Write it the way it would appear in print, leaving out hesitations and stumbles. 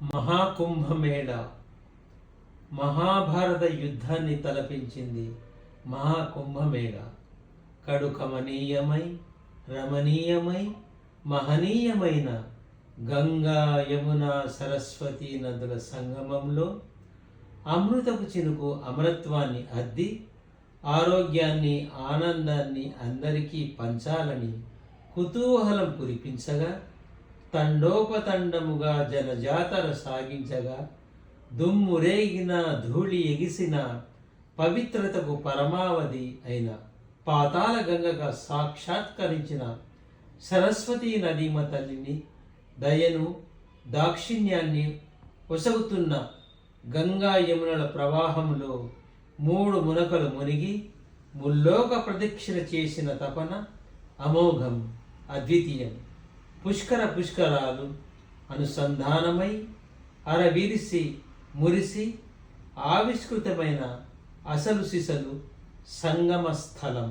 మహాకుంభమేళ మహాభారత యుద్ధాన్ని తలపించింది. మహాకుంభమేళ కడు కమనీయమై రమణీయమై మహనీయమైన గంగా యమున సరస్వతి నదుల సంగమంలో అమృతపు చినుకు అమరత్వాన్ని అద్ది ఆరోగ్యాన్ని ఆనందాన్ని అందరికీ పంచాలని కుతూహలం కురిపించగా, తండోపతండముగా జనజాతర సాగించగా, దుమ్మురేగిన ధూళి ఎగిసిన పవిత్రతకు పరమావధి అయిన పాతాళ గంగగా సాక్షాత్కరించిన సరస్వతీ నదీమ తల్లిని, దయను దాక్షిణ్యాన్ని ఒసగుతున్న గంగా యమునల ప్రవాహంలో 3 మునకలు మునిగి ముల్లోక ప్రదక్షిణ చేసిన తపన అమోఘం, అద్వితీయం. పుష్కరాలు అనుసంధానమై అరవిరిసి మురిసి ఆవిష్కృతమైన అసలు సిసలు సంగమ స్థలం.